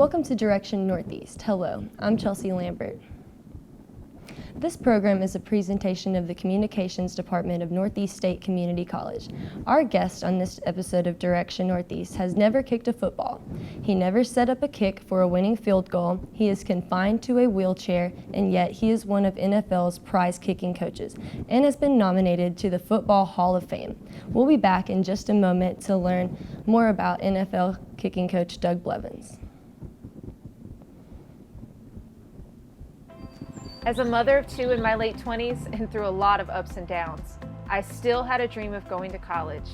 Welcome to Direction Northeast. Hello, I'm Chelsea Lambert. This program is a presentation of the Communications Department of Northeast State Community College. Our guest on this episode of Direction Northeast has never kicked a football. He never set up a kick for a winning field goal. He is confined to a wheelchair, and yet he is one of NFL's prize kicking coaches and has been nominated to the Football Hall of Fame. We'll be back in just a moment to learn more about NFL kicking coach Doug Blevins. As a mother of two in my late 20s and through a lot of ups and downs, I still had a dream of going to college.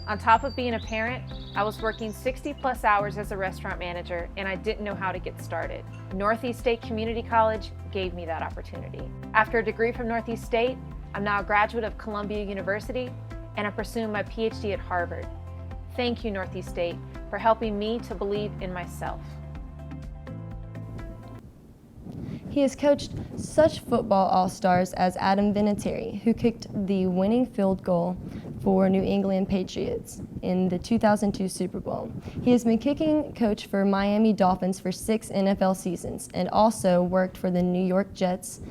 On top of being a parent, I was working 60+ hours as a restaurant manager and I didn't know how to get started. Northeast State Community College gave me that opportunity. After a degree from Northeast State, I'm now a graduate of Columbia University and I'm pursuing my PhD at Harvard. Thank you, Northeast State, for helping me to believe in myself. He has coached such football all-stars as Adam Vinatieri, who kicked the winning field goal for New England Patriots in the 2002 Super Bowl. He has been kicking coach for Miami Dolphins for 6 NFL seasons and also worked for the New York Jets,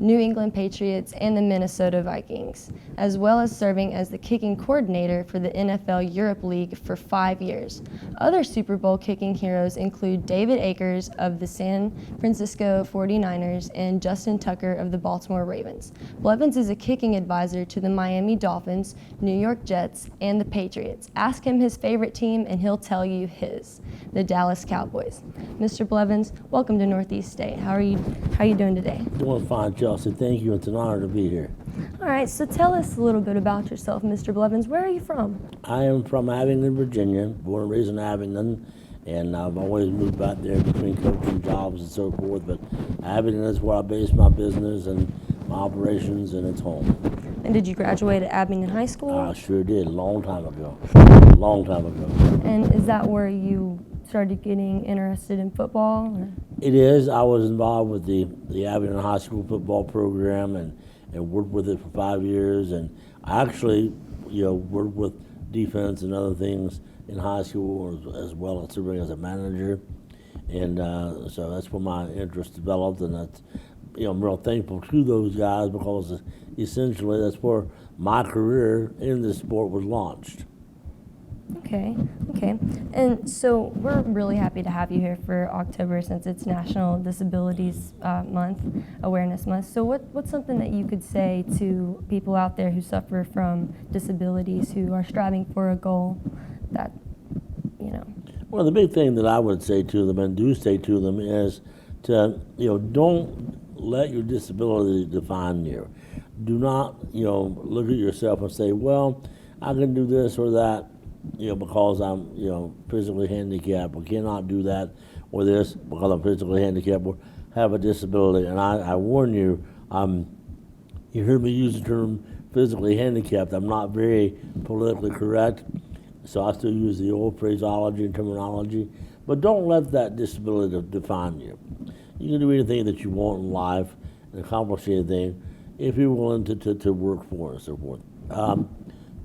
New England Patriots, and the Minnesota Vikings, as well as serving as the kicking coordinator for the NFL Europe League for 5 years. Other Super Bowl kicking heroes include David Akers of the San Francisco 49ers and Justin Tucker of the Baltimore Ravens. Blevins is a kicking advisor to the Miami Dolphins, New York Jets, and the Patriots. Ask him his favorite team and he'll tell you his, the Dallas Cowboys. Mr. Blevins, welcome to Northeast State. How are you doing today? Doing fine, Chelsea. Thank you. It's an honor to be here. All right, so tell us a little bit about yourself, Mr. Blevins. Where are you from? I am from Abingdon, Virginia, born and raised in Abingdon, and I've always moved back there between coaching jobs and so forth, but Abingdon is where I base my business and my operations, and it's home. And did you graduate at Abingdon High School? I sure did, a long time ago. And is that where you started getting interested in football? Or? It is. I was involved with the Abingdon High School football program and worked with it for 5 years, and I actually, worked with defense and other things in high school as well as serving as a manager, and so that's where my interest developed, and that's, I'm real thankful to those guys because essentially that's where my career in this sport was launched. Okay. And so we're really happy to have you here for October since it's National Disabilities Month, Awareness Month. So what's something that you could say to people out there who suffer from disabilities, who are striving for a goal that, Well, the big thing that I would say to them and do say to them is to, don't let your disability define you. Do not, look at yourself and say, well, I can do this or that, because I'm, physically handicapped, or cannot do that or this because I'm physically handicapped or have a disability. And I warn you, you hear me use the term physically handicapped. I'm not very politically correct, so I still use the old phraseology and terminology. But don't let that disability define you. You can do anything that you want in life and accomplish anything if you're willing to work for it and so forth.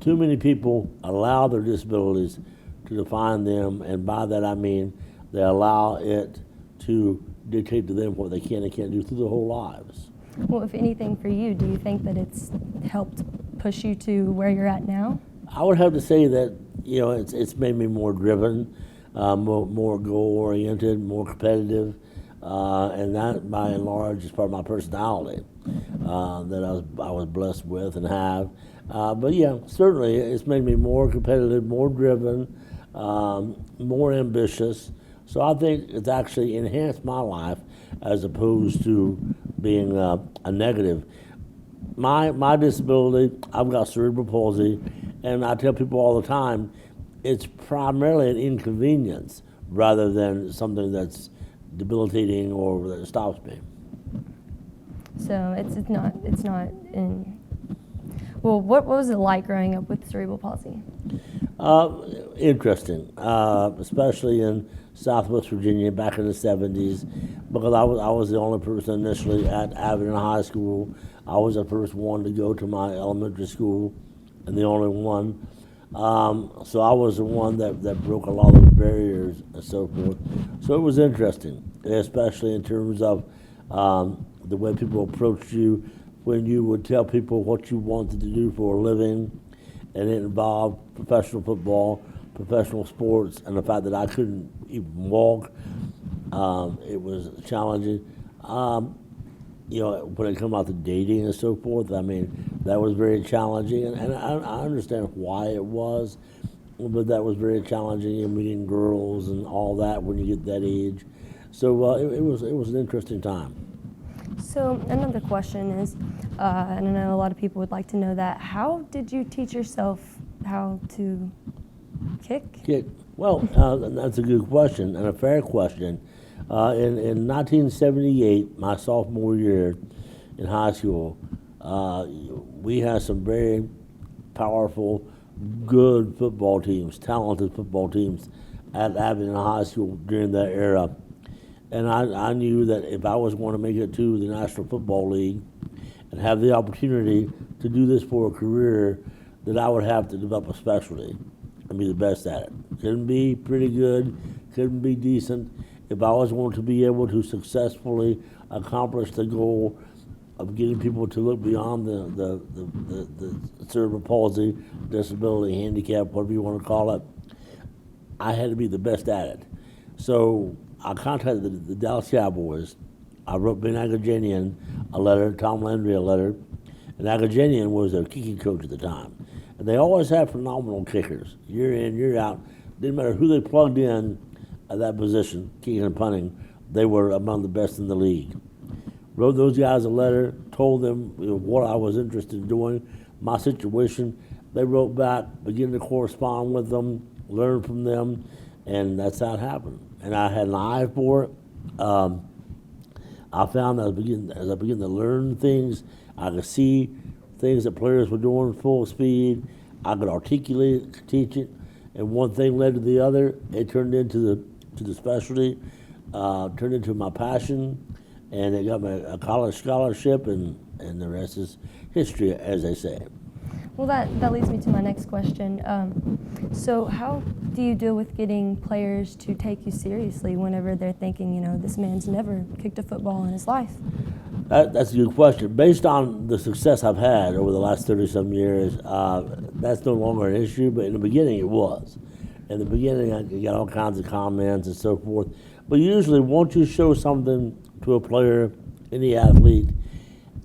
Too many people allow their disabilities to define them, and by that I mean they allow it to dictate to them what they can and can't do through their whole lives. Well, if anything for you, do you think that it's helped push you to where you're at now? I would have to say that, it's made me more driven, more goal-oriented, more competitive, and that, by and large, is part of my personality that I was blessed with and have. But yeah, certainly it's made me more competitive, more driven, more ambitious. So I think it's actually enhanced my life as opposed to being a negative. My disability, I've got cerebral palsy, and I tell people all the time, it's primarily an inconvenience rather than something that's debilitating or that stops me. So it's not in. Well, what was it like growing up with cerebral palsy? Interesting, especially in Southwest Virginia back in the 70s, because I was the only person initially at Abingdon High School. I was the first one to go to my elementary school, and the only one. So I was the one that broke a lot of the barriers and so forth. So it was interesting, especially in terms of the way people approached you when you would tell people what you wanted to do for a living, and it involved professional football, professional sports, and the fact that I couldn't even walk. It was challenging. When it came out to dating and so forth, I mean, that was very challenging, and I understand why it was, but that was very challenging, and meeting girls and all that when you get that age. So it was an interesting time. So another question is, and I know a lot of people would like to know that, how did you teach yourself how to kick? Well, that's a good question and a fair question. In 1978, my sophomore year in high school, we had some very powerful, good football teams, talented football teams at Abilene High School during that era. And I knew that if I was going to make it to the National Football League and have the opportunity to do this for a career, that I would have to develop a specialty and be the best at it. Couldn't be pretty good, couldn't be decent. If I was going to be able to successfully accomplish the goal of getting people to look beyond the cerebral palsy, disability, handicap, whatever you want to call it, I had to be the best at it. So I contacted the Dallas Cowboys. I wrote Ben Agajanian a letter, Tom Landry a letter, and Agajanian was their kicking coach at the time. And they always had phenomenal kickers, year in, year out. Didn't matter who they plugged in at that position, kicking and punting, they were among the best in the league. Wrote those guys a letter, told them what I was interested in doing, my situation. They wrote back, began to correspond with them, learn from them, and that's how it happened. And I had an eye for it. I found that as I began to learn things, I could see things that players were doing full speed. I could articulate it, teach it, and one thing led to the other. It turned into the specialty, turned into my passion, and it got me a college scholarship, and the rest is history, as they say. Well, that leads me to my next question. So how do you deal with getting players to take you seriously whenever they're thinking, this man's never kicked a football in his life? That's a good question. Based on the success I've had over the last 30-some years, that's no longer an issue, but in the beginning it was. In the beginning, I got all kinds of comments and so forth. But usually, once you show something to a player, any athlete,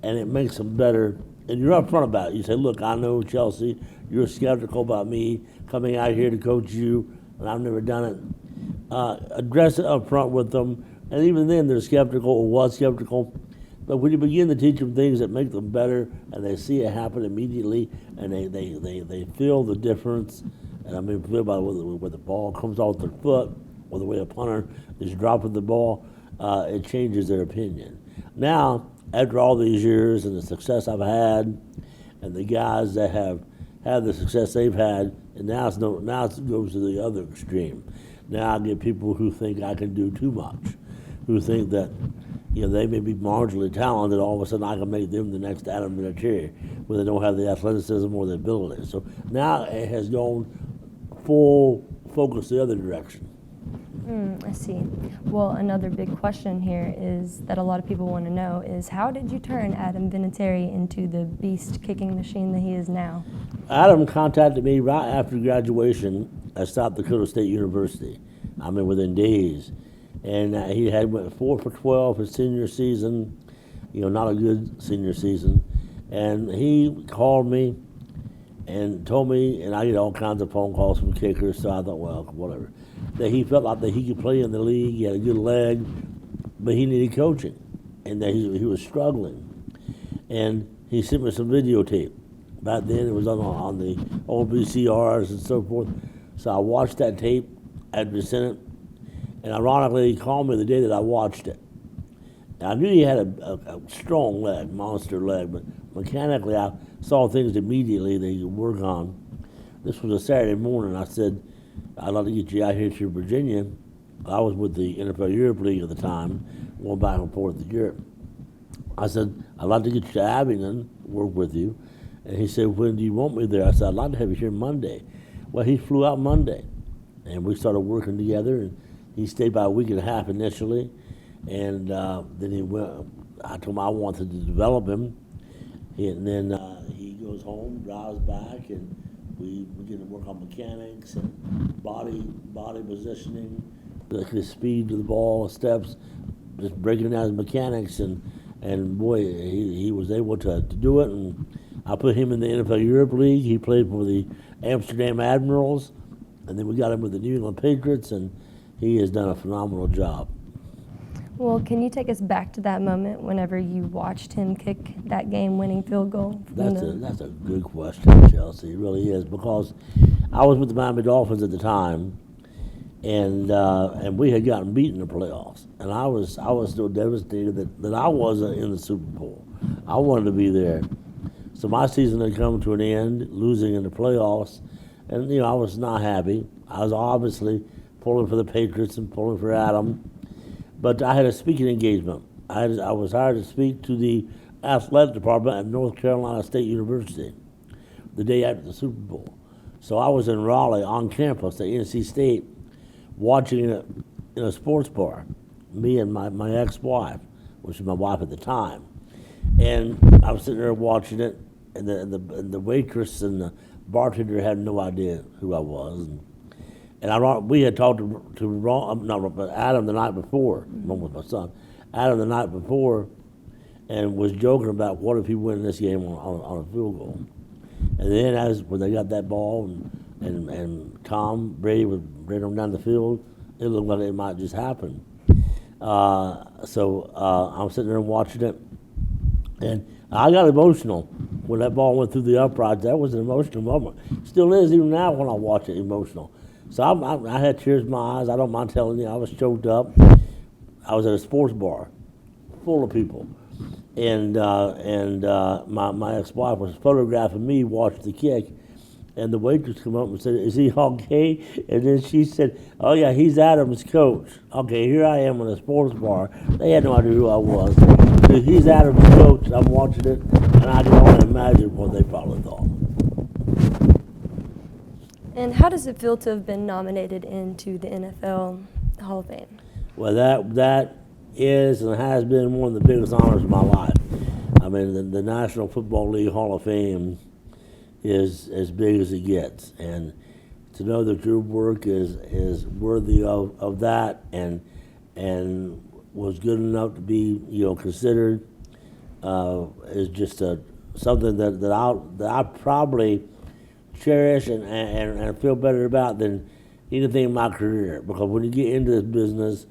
and it makes them better, and you're upfront about it. You say, look, I know Chelsea, you're skeptical about me coming out here to coach you, and I've never done it. Address it up front with them, and even then they're skeptical or was skeptical. But when you begin to teach them things that make them better, and they see it happen immediately, and they feel the difference, and I mean, feel by where the ball comes off their foot, or the way a punter is dropping the ball, it changes their opinion. Now, after all these years and the success I've had, and the guys that have had the success they've had, and now it goes to the other extreme. Now I get people who think I can do too much, who think that they may be marginally talented. All of a sudden, I can make them the next Adam Vinatieri, where they don't have the athleticism or the ability. So now it has gone full focus the other direction. I see. Well, another big question here is that a lot of people want to know is, how did you turn Adam Vinatieri into the beast kicking machine that he is now? Adam contacted me right after graduation at South Dakota State University. I mean, within days. And he had went 4 for 12 his senior season, not a good senior season. And he called me and told me, and I get all kinds of phone calls from kickers, so I thought, well, whatever, that he felt like that he could play in the league, he had a good leg, but he needed coaching, and that he was struggling. And he sent me some videotape. Back then it was on the old VCRs and so forth. So I watched that tape after he sent it, and ironically he called me the day that I watched it. And I knew he had a strong leg, monster leg, but mechanically I saw things immediately that he could work on. This was a Saturday morning. I said, I'd like to get you out here to Virginia. I was with the NFL Europe League at the time, going back and forth to Europe. I said, I'd like to get you to Abingdon, work with you. And he said, when do you want me there? I said, I'd like to have you here Monday. Well, he flew out Monday, and we started working together. And he stayed about a week and a half initially, and then he went. I told him I wanted to develop him, and then he goes home, drives back, and we get to work on mechanics and body positioning, the speed of the ball, steps, just breaking down his mechanics, and boy, he was able to do it. And I put him in the NFL Europe League. He played for the Amsterdam Admirals, and then we got him with the New England Patriots, and he has done a phenomenal job. Well, can you take us back to that moment whenever you watched him kick that game-winning field goal? That's a good question, Chelsea. It really is, because I was with the Miami Dolphins at the time, and we had gotten beat in the playoffs, and I was still devastated that I wasn't in the Super Bowl. I wanted to be there. So my season had come to an end, losing in the playoffs, and I was not happy. I was obviously pulling for the Patriots and pulling for Adam. But I had a speaking engagement. I was hired to speak to the athletic department at North Carolina State University the day after the Super Bowl. So I was in Raleigh on campus at NC State watching it in a sports bar, me and my ex-wife, which was my wife at the time. And I was sitting there watching it, and the waitress and the bartender had no idea who I was. And we had talked to Adam the night before, along with my son, Adam the night before, and was joking about what if he win this game on a field goal. And then when they got that ball and Tom Brady was bringing them down the field, it looked like it might just happen. So I'm sitting there watching it, and I got emotional when that ball went through the uprights. That was an emotional moment. Still is even now when I watch it, emotional. So I had tears in my eyes. I don't mind telling you, I was choked up. I was at a sports bar, full of people, and my ex-wife was photographing me watch the kick, and the waitress came up and said, "Is he okay?" And then she said, "Oh yeah, he's Adam's coach." Okay, here I am in a sports bar. They had no idea who I was. He's Adam's coach. I'm watching it, and I can only imagine what they probably thought. And how does it feel to have been nominated into the NFL Hall of Fame? Well, that is and has been one of the biggest honors of my life. I mean, the National Football League Hall of Fame is as big as it gets, and to know that your work is worthy of that and was good enough to be considered is just something that I probably cherish and feel better about than anything in my career. Because when you get into this business,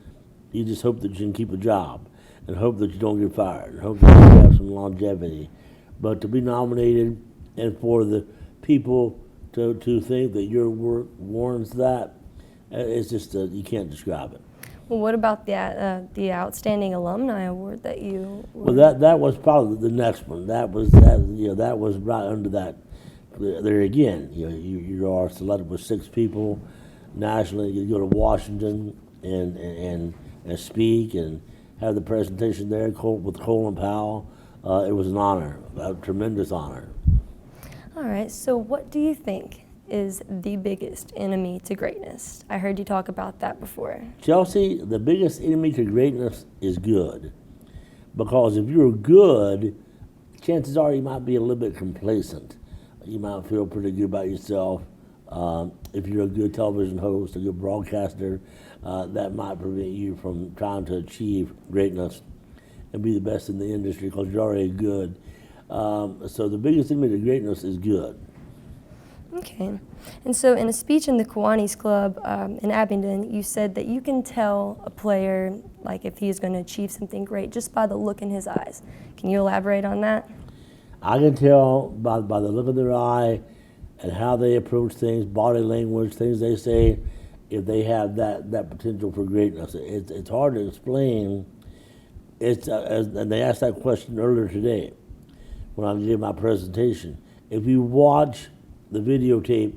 you just hope that you can keep a job and hope that you don't get fired and hope that you have some longevity. But to be nominated and for the people to think that your work warrants that, it's just you can't describe it. Well, what about the Outstanding Alumni Award that you? Well, that was probably the next one. That was right under that. There again, you are selected with 6 people nationally. You go to Washington and speak and have the presentation there with Colin Powell. It was an honor, a tremendous honor. All right. So, what do you think is the biggest enemy to greatness? I heard you talk about that before. Chelsea, the biggest enemy to greatness is good, because if you're good, chances are you might be a little bit complacent. You might feel pretty good about yourself. If you're a good television host, a good broadcaster, that might prevent you from trying to achieve greatness and be the best in the industry because you're already good. So the biggest enemy to greatness is good. Okay. And so in a speech in the Kiwanis Club in Abingdon, you said that you can tell a player like if he is going to achieve something great just by the look in his eyes. Can you elaborate on that? I can tell by the look of their eye and how they approach things, body language, things they say, if they have that potential for greatness. It's hard to explain. And they asked that question earlier today when I gave my presentation. If you watch the videotape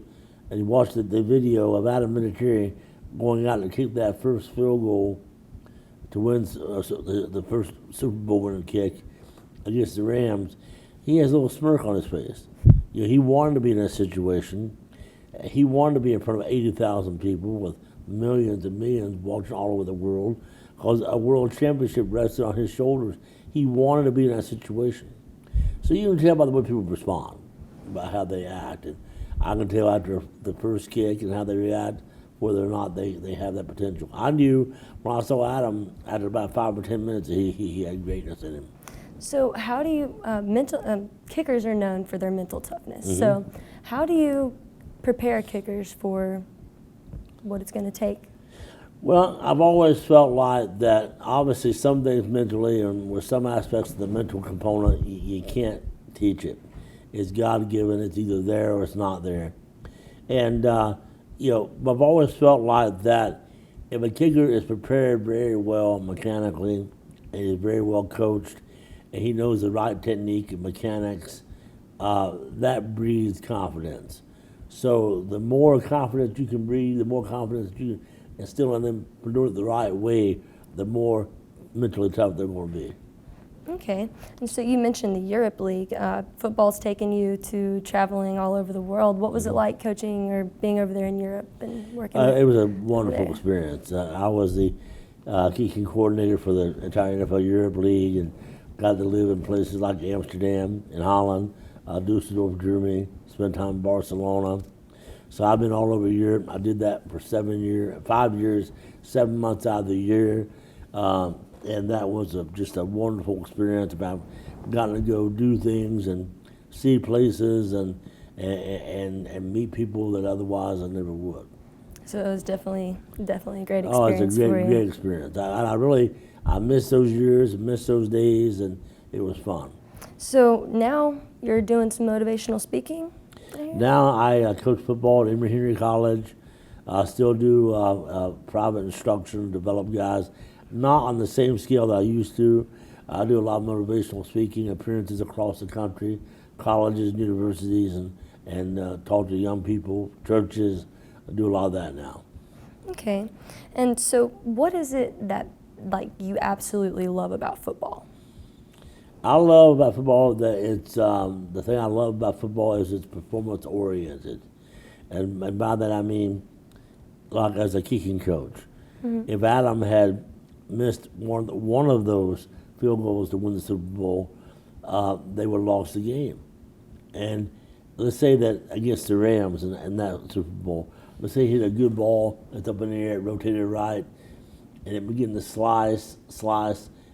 and you watch the video of Adam Vinatieri going out to kick that first field goal to win the first Super Bowl winning kick against the Rams, he has a little smirk on his face. He wanted to be in that situation, He wanted to be in front of 80,000 people with millions and millions watching all over the world because a world championship rested on his shoulders. He wanted to be in that situation. So you can tell by the way people respond, by how they act. And I can tell after the first kick and how they react whether or not they have that potential. I knew when I saw Adam after about 5 or 10 minutes he had greatness in him. So how do you, kickers are known for their mental toughness. So how do you prepare kickers for what it's going to take? Well, I've always felt like that obviously some things mentally and with some aspects of the mental component, you can't teach it. It's God-given, it's either there or it's not there. And, I've always felt like that if a kicker is prepared very well mechanically and is very well coached and he knows the right technique and mechanics, that breeds confidence. So the more confidence you can breathe, the more confidence you instill in them for doing it the right way, the more mentally tough they're going to be. Okay, and so you mentioned the Europe League. Football's taken you to traveling all over the world. What was it like coaching or being over there in Europe and working? It was a wonderful experience. I was the kicking coordinator for the entire NFL Europe League and got to live in places like Amsterdam in Holland, Dusseldorf, Germany, spent time in Barcelona. So I've been all over Europe. I did that for 5 years, 7 months out of the year. And that was just a wonderful experience. I've gotten to go do things and see places and meet people that otherwise I never would. So it was definitely a great experience. Oh, it's a great experience. I miss those years, I miss those days, and it was fun. So now you're doing some motivational speaking? Now I coach football at Emory Henry College. I still do private instruction, develop guys. Not on the same scale that I used to. I do a lot of motivational speaking appearances across the country, colleges, universities, and talk to young people, churches. I do a lot of that now. Okay. And so what is it that you absolutely love about football? I love about football that it's the thing I love about football is it's performance oriented, and by that I mean like as a kicking coach. If Adam had missed one of those field goals to win the Super Bowl, they would have lost the game. And let's say that against the Rams in that Super Bowl, let's say he hit a good ball, it's up in the air, it rotated right, and it began to slice,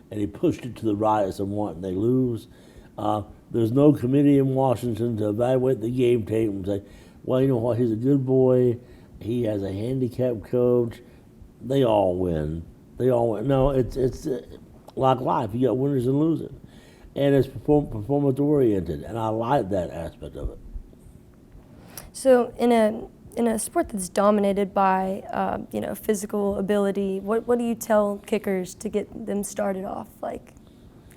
and he pushed it to the right somewhat, and they lose. There's no committee in Washington to evaluate the game tape and say, well, you know what, he's a good boy, he has a handicapped coach, they all win. No, it's like life. You got winners and losers, and it's performance oriented, and I like that aspect of it. So in a sport that's dominated by physical ability, what do you tell kickers to get them started off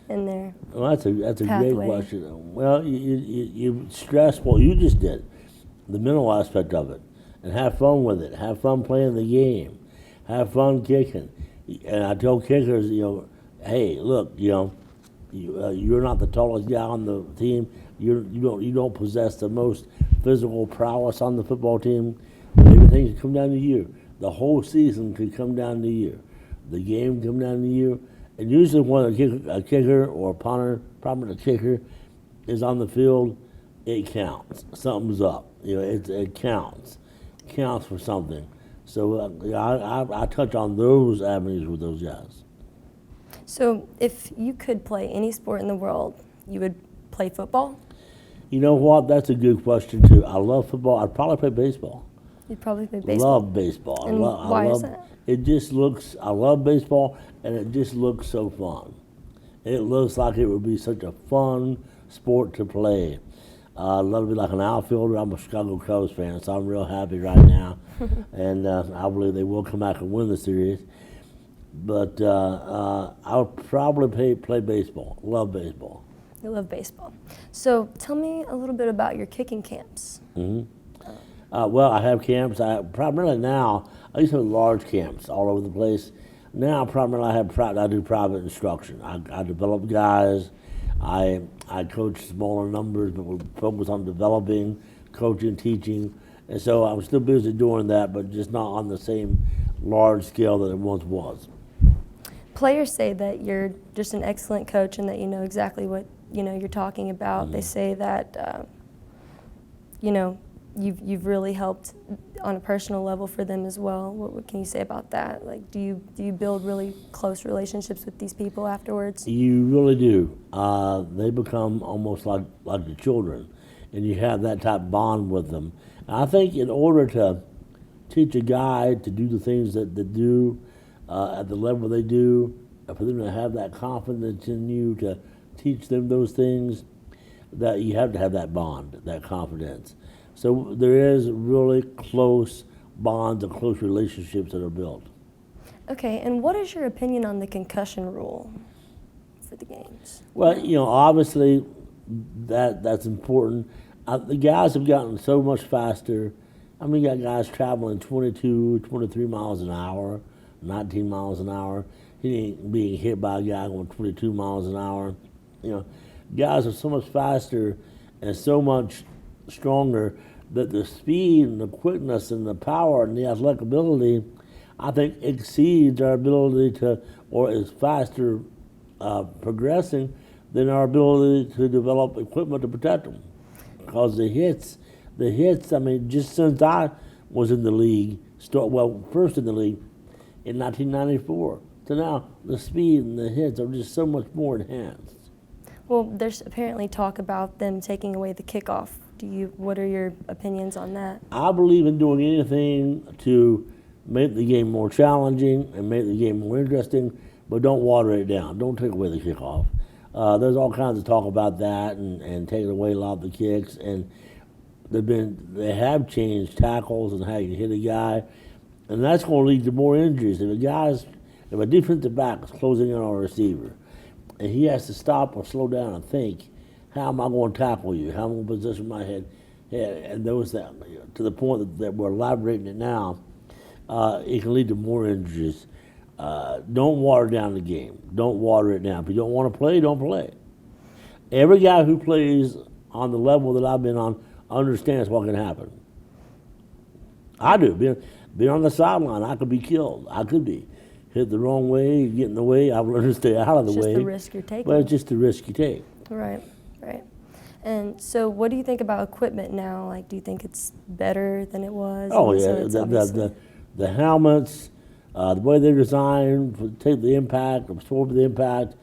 in their Well, that's a pathway? great question. Well, you stress what you just did, the mental aspect of it, and have fun with it. Have fun playing the game. Have fun kicking. And I tell kickers, hey, look, you're not the tallest guy on the team. You don't possess the most physical prowess on the football team. But everything can come down to you. The whole season could come down to you. The game come down to you. And usually when a kicker or a punter, probably a kicker, is on the field, it counts. Something's up. It counts. It counts for something. So I touch on those avenues with those guys. So if you could play any sport in the world, you would play football? You know what? That's a good question, too. I love football. I'd probably play baseball. You'd probably play baseball? Love baseball. And why is that? I love baseball, and it just looks so fun. It looks like it would be such a fun sport to play. I'd love to be like an outfielder. I'm a Chicago Cubs fan, so I'm real happy right now. And I believe they will come back and win the series. But I would probably play baseball. Love baseball. You love baseball. So tell me a little bit about your kicking camps. Well, I have camps. Primarily now, I used to have large camps all over the place. Now, primarily, I do private instruction. I develop guys. I coach smaller numbers, but we focus on developing, coaching, teaching, And so I'm still busy doing that, but just not on the same large scale that it once was. Players say that you're just an excellent coach and that you know exactly what you're talking about. They say that you've really helped on a personal level for them as well. What can you say about that? Like, do you build really close relationships with these people afterwards? You really do. They become almost like the children, and you have that type of bond with them. And I think in order to teach a guy to do the things that they do at the level they do, for them to have that confidence in you to teach them those things, that you have to have that bond, that confidence. So there is really close bonds and close relationships that are built. Okay, and what is your opinion on the concussion rule for the games? Well, obviously that's important. The guys have gotten so much faster. I mean, you got guys traveling 22, 23 miles an hour, 19 miles an hour. He ain't being hit by a guy going 22 miles an hour. Guys are so much faster and so much stronger that the speed and the quickness and the power and the athletic ability, I think, exceeds our ability to, or is faster progressing than our ability to develop equipment to protect them. Because the hits, I mean, just since I was in the league, first in the league in 1994, to now, the speed and the hits are just so much more enhanced. Well, there's apparently talk about them taking away the kickoff. What are your opinions on that? I believe in doing anything to make the game more challenging and make the game more interesting, but don't water it down. Don't take away the kickoff. There's all kinds of talk about that and taking away a lot of the kicks, and they have changed tackles and how you hit a guy, and that's going to lead to more injuries. If a defensive back is closing in on a receiver, and he has to stop or slow down and think, how am I going to tackle you? How am I going to position my head? And those that, to the point that we're elaborating it now, it can lead to more injuries. Don't water down the game. Don't water it down. If you don't want to play, don't play. Every guy who plays on the level that I've been on understands what can happen. I do. Being on the sideline, I could be killed. I could be hit the wrong way, get in the way. I've learned to stay out of the way. It's just the risk you're taking. Well, it's just the risk you take. Right. And so what do you think about equipment now? Like, do you think it's better than it was? Oh, yeah. The helmets, the way they're designed to take the impact, absorb the impact,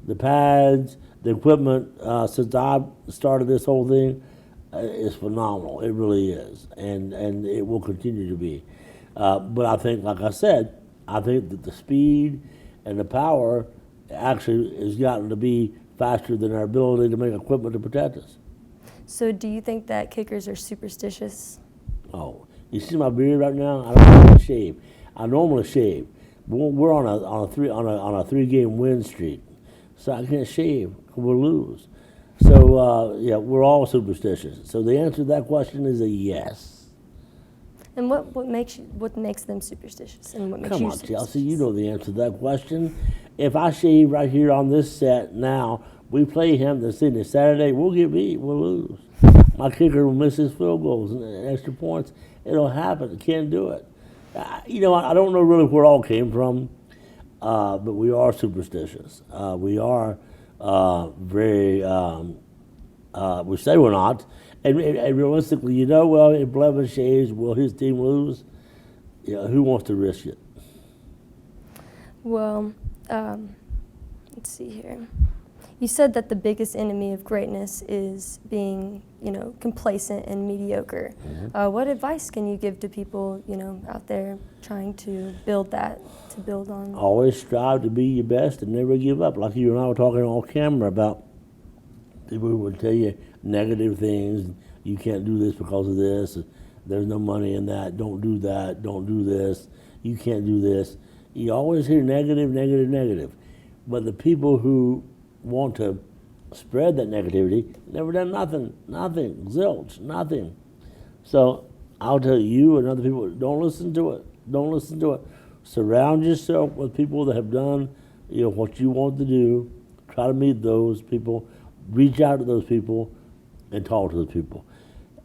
the pads, the equipment, since I started this whole thing, is phenomenal. It really is. And it will continue to be. But I think, like I said, I think that the speed and the power actually has gotten to be faster than our ability to make equipment to protect us. So do you think that kickers are superstitious? Oh, you see my beard right now? I don't even shave. I normally shave. We're on a 3-game win streak, so I can't shave. We'll lose. So yeah, we're all superstitious. So the answer to that question is a yes. And what makes them superstitious, and what makes Come you on, superstitious? Chelsea, you know the answer to that question. If I shave right here on this set now, we play Hampton Sydney Saturday, we'll get beat, we'll lose. My kicker will miss his field goals and extra points. It'll happen. It can't do it. I don't know really where it all came from, but we are superstitious. We are very. We say we're not, and realistically, well, if Blevins shaves, will his team lose? Who wants to risk it? Well, let's see here. You said that the biggest enemy of greatness is being, complacent and mediocre. Mm-hmm. What advice can you give to people, out there trying to build on? Always strive to be your best and never give up. Like you and I were talking on camera about people who would tell you negative things. You can't do this because of this. There's no money in that. Don't do that. Don't do this. You can't do this. You always hear negative, negative, negative. But the people who want to spread that negativity never done nothing, zilch, nothing. So I'll tell you and other people, don't listen to it. Don't listen to it. Surround yourself with people that have done what you want to do. Try to meet those people. Reach out to those people and talk to those people.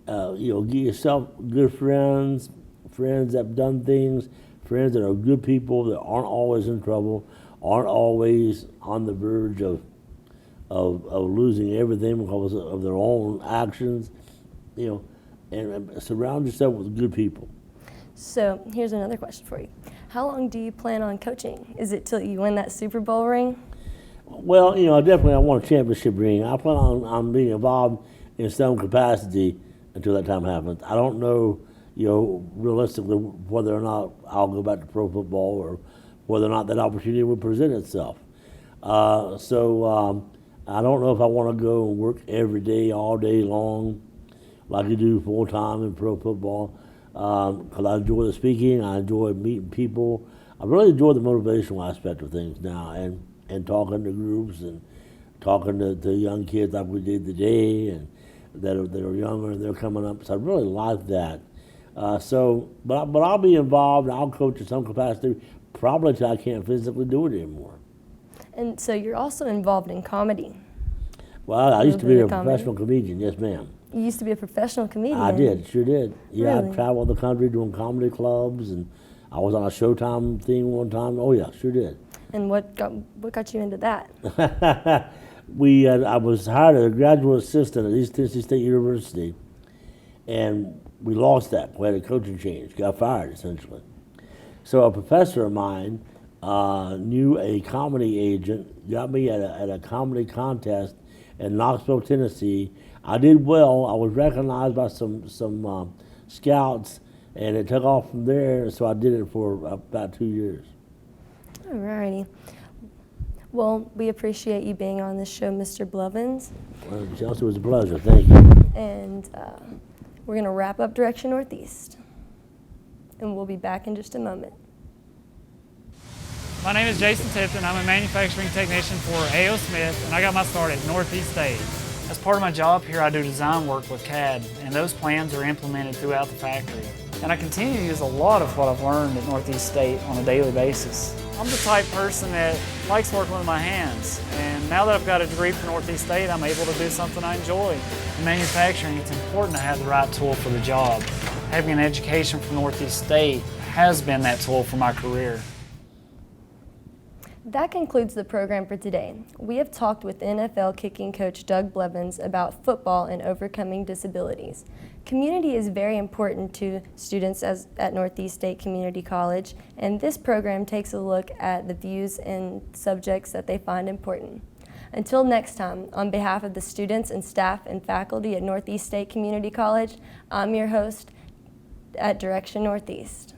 Get yourself good friends, friends that have done things, friends that are good people that aren't always in trouble, aren't always on the verge of losing everything because of their own actions, and surround yourself with good people. So here's another question for you. How long do you plan on coaching? Is it till you win that Super Bowl ring? Well, definitely I want a championship ring. I plan on being involved in some capacity until that time happens. I don't know, realistically whether or not I'll go back to pro football or whether or not that opportunity will present itself. So I don't know if I want to go and work every day, all day long, like you do full time in pro football. Because I enjoy the speaking, I enjoy meeting people. I really enjoy the motivational aspect of things now, and talking to groups and talking to young kids like we did today, and that are younger and they're coming up. So I really like that. But I'll be involved. I'll coach in some capacity, probably till I can't physically do it anymore. And so you're also involved in comedy. Well, I used to be a professional comedian. Yes, ma'am. You used to be a professional comedian? I did, sure did. Yeah, Really? I traveled the country doing comedy clubs, and I was on a Showtime thing one time. Oh yeah, sure did. And what got you into that? I was hired as a graduate assistant at East Tennessee State University, and we lost that. We had a coaching change, got fired essentially. So a professor of mine knew a comedy agent, got me at a comedy contest in Knoxville, Tennessee. I did well. I was recognized by some scouts, and it took off from there. So I did it for about 2 years. Alrighty. Well, we appreciate you being on this show, Mr. Blevins. Well, Chelsea, it was a pleasure. Thank you. And we're going to wrap up Direction Northeast. And we'll be back in just a moment. My name is Jason Tipton. I'm a manufacturing technician for A.O. Smith, and I got my start at Northeast-State. As part of my job here, I do design work with CAD, and those plans are implemented throughout the factory. And I continue to use a lot of what I've learned at Northeast-State on a daily basis. I'm the type person that likes working with my hands, and now that I've got a degree from Northeast-State, I'm able to do something I enjoy. In manufacturing, it's important to have the right tool for the job. Having an education from Northeast-State has been that tool for my career. That concludes the program for today. We have talked with NFL kicking coach Doug Blevins about football and overcoming disabilities. Community is very important to students at Northeast-State Community College, and this program takes a look at the views and subjects that they find important. Until next time, on behalf of the students and staff and faculty at Northeast-State Community College, I'm your host at Direction Northeast.